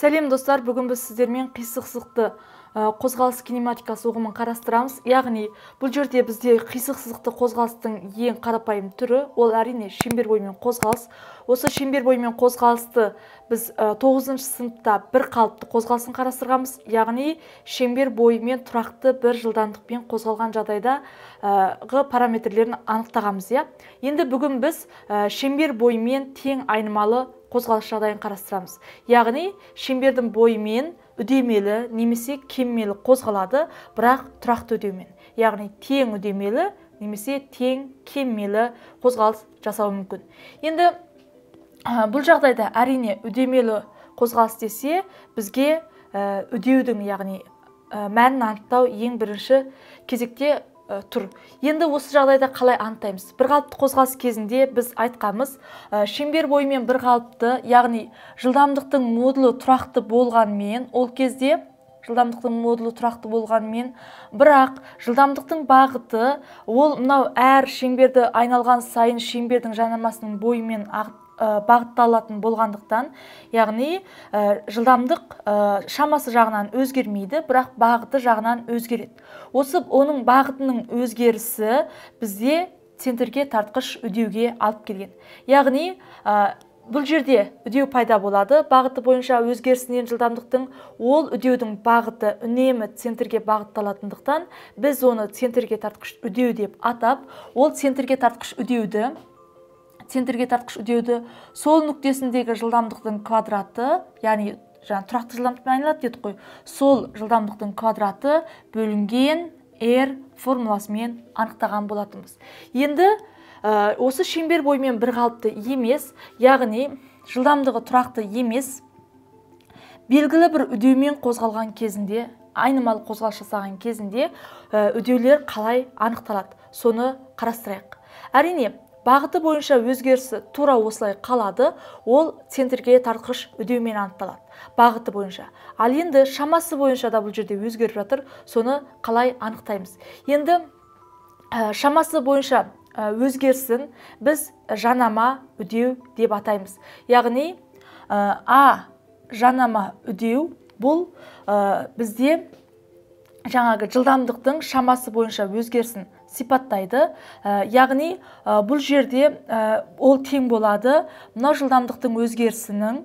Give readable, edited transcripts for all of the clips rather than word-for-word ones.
Сәлем достар, бүгін біз сіздермен қисық сызықты қозғалыс кинематикасы ұғымын қарастырамыз. Яғни, бұл жерде бізде қисық сызықты қозғалыстың ең қарапайым түрі, ол әрине шеңбер бойымен қозғалыс. Осы шеңбер бойымен қозғалысты біз 9-шы сыныпта бір қалыпты қозғалысын қарастырғанбыз. Яғни, шеңбер бойымен тұрақты бір жылдамдықпен қозғалған жағдайда параметрлерін анықтағанбыз. Енді бүгін біз шеңбер бойымен тең айнымалы қозғалыс жағдайын қарастырамыз. Яғни, шеңбердің бойымен үдемелі немесе кеммелі қозғалады, бірақ тұрақты үдеумен. Яғни, тең үдемелі немесе тең кеммелі қозғалыс жасауы мүмкін. Енді бұл жағдайда әрине үдемелі қозғалыс десе, бізге үдеудің, яғни мәнін анықтау ең бірінші кезекте тұр. Енді осы жағдайда қалай анықтаймыз? Bir қалыпты қозғалыс кезінде біз айтқанбыз, шеңбер бойымен бір қалыпты, яғни жылдамдықтың модулы тұрақты болғанмен, ол кезде жылдамдықтың модулы тұрақты болғанмен, бірақ жылдамдықтың бағыты, ол мынау әр шеңберді айналған сайын шеңбердің жанамасының бойымен бағытталатын болғандықтан, яғни жылдамдық шамасы жағынан өзгермейді, бірақ бағыты жағынан өзгереді. Осы оның бағытының өзгерісі бізде центрге тартқыш үдеуге алып келген. Яғни бұл жерде үдеу пайда болады, бағыты бойынша өзгерісінен жылдамдықтың, ол үдеудің бағыты үнемі центрге бағытталатындықтан, біз оны центрге тартқыш үдеу деп атап, ол центрге тартқыш үдеуді сол нүктесіндегі жылдамдықтың квадраты, яғни тұрақты жылдамдықпен айналады дедік қой, сол жылдамдықтың квадраты бөлінген R формуласымен анықтаған болатынбыз. Енді осы шеңбер бойымен бір қалыпты емес, яғни жылдамдығы тұрақты емес, белгілі бір үдеумен қозғалған кезінде, айнымалы қозғалыс жасаған кезінде үдеулер қалай анықталады, соны қарастырайық. Әрине, бағыты бойынша өзгерісі тура осылай қалады, ол центрге тартқыш үдеумен анықталады. Бағыты бойынша. Ал енді шамасы бойынша да бұл жерде өзгеріп жатыр, соны қалай анықтаймыз? Енді шамасы бойынша өзгерісін біз жанама үдеу деп атаймыз. Яғни, жанама үдеу бұл бізде жаңағы жылдамдықтың шамасы бойынша өзгерісін сипаттайды. Яғни, бұл жерде ол тең болады, мынау жылдамдықтың өзгерісінің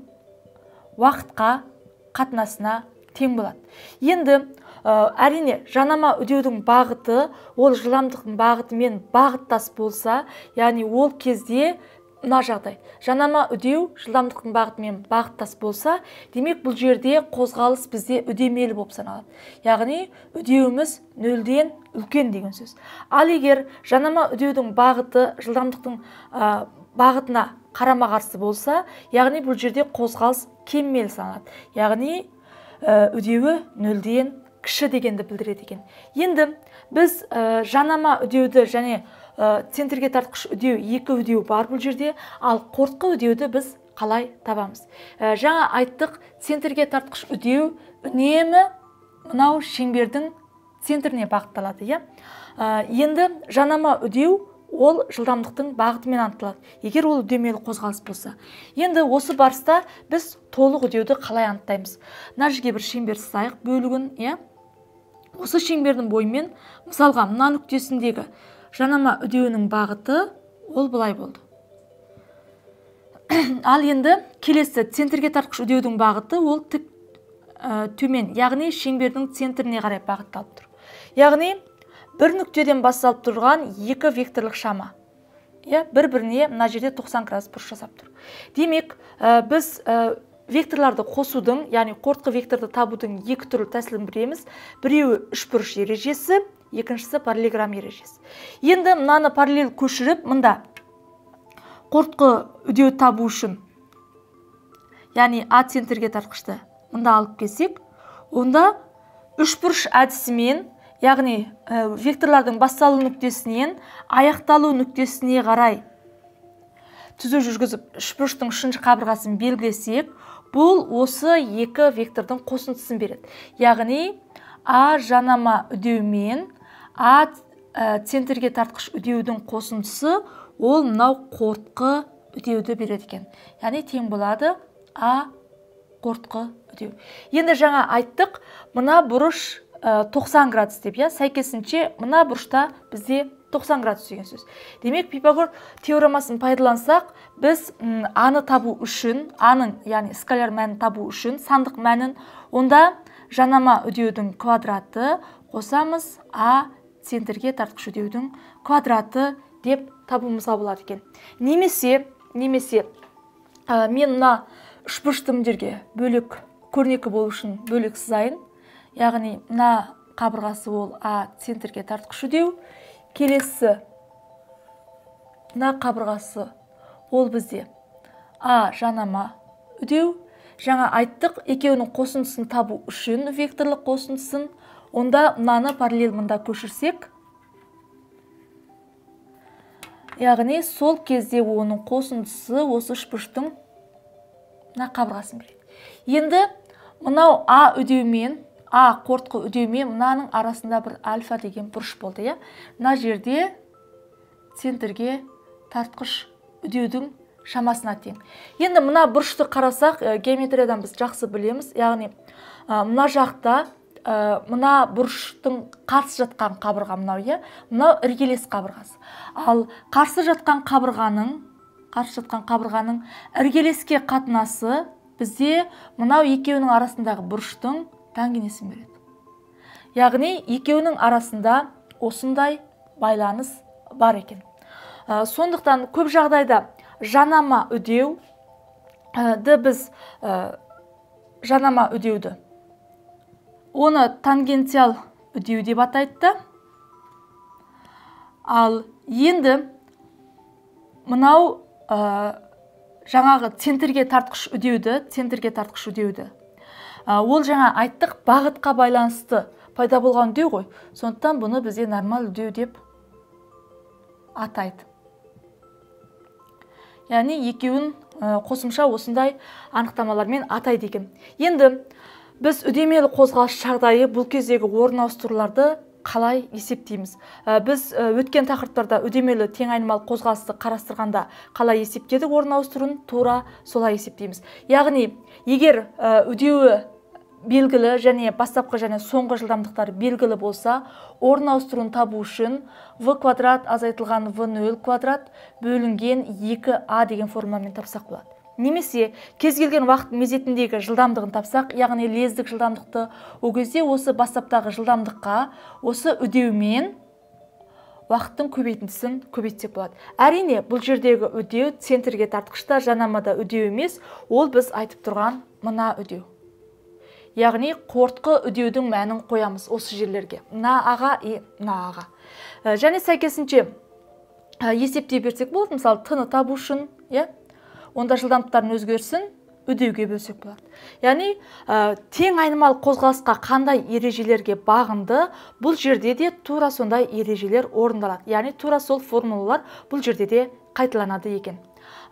уақытқа қатынасына тең болады. Енді, әрине, жанама үдеудің бағыты, ол жылдамдықтың бағытымен бағыттас болса, яғни ол кезде мына жағдай. Жанама үдеу жылдамдықтың бағытымен бағыттас болса, демек бұл жерде қозғалыс бізде үдемелі болып саналады. Яғни, үдеуіміз нөлден үлкен деген сөз. Ал егер жанама үдеудің бағыты жылдамдықтың бағытына қарама-қарсы болса, яғни бұл жерде қозғалыс кеммелі саналады. Яғни, үдеуі нөлден кіші дегенді білдіреді екен. Енді біз жанама үдеуді және центрге тартқыш үдеу, екі үдеу бар бұл жерде, ал қортқы үдеуді біз қалай табамыз? Жаңа айттық, центрге тартқыш үдеу үнемі мынау шеңбердің центріне бағытталады. Енді жанама үдеу ол жылдамдықтың бағытымен анықталады, егер ол үдемелі қозғалыс болса. Енді осы барыста біз толық үдеуді қалай анықтаймыз? Мына жерге бір шеңбер сызайық, бөлігін, осы шеңбердің бойымен, мысалға, мына нүктесіндегі жанама үдеуінің бағыты ол былай болды. Ал енді келесі центрге тартқыш үдеудің бағыты ол тік төмен, яғни шеңбердің центріне қарай бағытталып тұр. Яғни бір нүктеден басталып тұрған екі векторлық шама. Бір-біріне мына жерде 90 градус бұрыш жасап тұр. Демек, біз векторларды қосудың, яғни қортқы векторды табудың екі түрлі тәсілін білеміз. Біреуі үшбұрыш ережесі, екіншісі параллелограмм ережесі. Енді мынаны параллель көшіріп, мында қортқы үдеу табу үшін, яғни А центрге тартқышты мында алып келсек, онда үшбұрыш әдісімен, яғни векторлардың басталу нүктесінен аяқталу нүктесіне қарай түзу жүргізіп, үшбұрыштың үшінші қабырғасын белгілесек, бұл осы екі вектордың қосындысын береді. Яғни, А жанама үдеумен А центрге тартқыш үдеудің қосындысы, ол мынау қортқы үдеуді береді екен. Яғни, тең болады А қортқы үдеу. Енді жаңа айттық, мына бұрыш 90 градус деп, сәйкесінше мына бұрышта бізде 90 градус деген сөз. Демек, Пифагор теоремасын пайдалансақ, біз аны табу үшін, аның, яғни скаляр мәнін табу үшін, сандық мәнін, онда жанама үдеудің квадраты қосамыз, а центрге тартқыш үдеудің квадраты деп табуымызға болады екен. Немесе мен мына үшбұрышты міндерге бөлек көрнекі болу үшін бөлек сызайын. Яғни мына қабырғасы ол а центрге тартқыш үдеу, келесі мына қабырғасы ол бізде а жанама үдеу. Жаңа айттық, екеуінің қосындысын табу үшін векторлық қосындысын, онда мынаны параллель мында көшірсек, яғни сол кезде оның қосындысы осы үшбұрыштың мына қабырғасын береді. Енді мынау а үдеумен, а қортқы үдеумен мынаның арасында бір альфа деген бұрыш болды. Мына жерде центрге тартқыш үдеудің шамасына тең. Енді мына бұрышты қарасақ, геометриядан біз жақсы білеміз. Яғни мына жақта мына бұрыштың қарсы жатқан қабырға мынау, мынау іргелес қабырғасы. Ал қарсы жатқан қабырғаның іргелеске қатынасы бізде мынау екеуінің арасындағы бұрыштың тангенесін береді. Яғни екеуінің арасында осындай байланыс бар екен. Сондықтан көп жағдайда жанама үдеуді біз жанама үдеуді оны тангенциал үдеу деп атайды. Ал енді мынау жаңағы центрге тартқыш үдеуді ол жаңа айттық, бағытқа байланысты пайда болған үдеу ғой. Сондықтан бұны бізде нормаль үдеу деп атайды. Яғни екеуін қосымша осындай анықтамалармен атайды екен. Енді біз үдемелі қозғалыс жағдайы бұл кездегі орын ауыстыруларды қалай есептейміз? Біз өткен тақырыптарда үдемелі тең айнымалы қозғалысты қарастырғанда қалай есептедік орын ауыстыруын, тура солай есептейміз. Яғни, егер үдеуі белгілі және бастапқы және соңғы жылдамдықтары белгілі болса, орын ауыстыруын табу үшін v квадрат азайтылған v0 квадрат бөлінген 2a деген формамен тапсақ болады. Немесе кез келген уақыт мезетіндегі жылдамдығын тапсақ, яғни лездік жылдамдықты, ол кезде осы бастаптағы жылдамдыққа осы үдеумен уақыттың көбейтіндісін көбейтсек болады. Әрине, бұл жердегі үдеу центрге тартқышта жанамада үдеу емес, ол біз айтып тұрған мына үдеу. Яғни қортқы үдеудің мәнін қоямыз осы жерлерге. Мына аға, мына аға. Және сәйкесінше есептей берсек болады. Мысалы, тыны табу үшін, онда жылдамдықтардың өзгерісін үдеуге бөлсек болады. Яғни тең айнымалы қозғалысқа қандай ережелерге бағынды, бұл жерде де тура сондай ережелер орындалады. Яғни тура сол формулалар бұл жерде де қайталанады екен.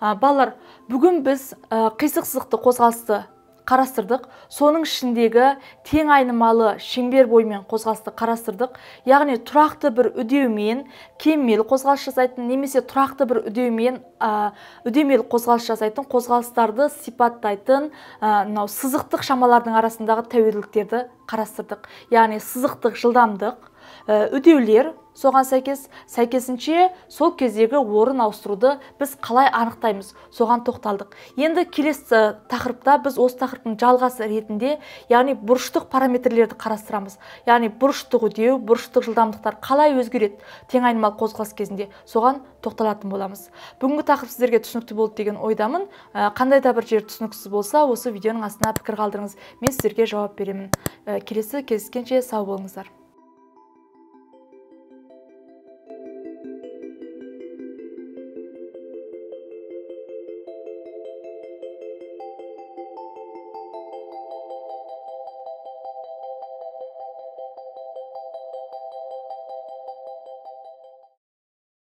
Балалар, бүгін біз қисық сызықты қозғалысты қарастырдық. Соның ішіндегі тең айнымалы шеңбер бойымен қозғалысты қарастырдық. Яғни тұрақты бір үдеумен кеммелі қозғалыс жасайтын, немесе тұрақты бір үдеумен үдемелі қозғалыс жасайтын қозғалыстарды сипаттайтын сызықтық шамалардың арасындағы тәуелділіктерді қарастырдық. Яғни сызықтық жылдамдық, үдеулер, соған сәйкесінше сол кездегі орын ауыстыруды біз қалай анықтаймыз, соған тоқталдық. Енді келесі тақырыпта біз осы тақырыптың жалғасы ретінде, яғни бұрыштық параметрлерді қарастырамыз. Яғни бұрыштық үдеу, бұрыштық жылдамдықтар қалай өзгереді тең айнымалы қозғалыс кезінде, соған тоқталатын боламыз. Бүгінгі тақырып сіздерге түсінікті болды деген ойдамын. Қандай да бір жер түсініксіз болса, осы видеоның астына пікір қалдырыңыз. Мен сіздерге жауап беремін. Келесі кездескенше сау болыңыздар.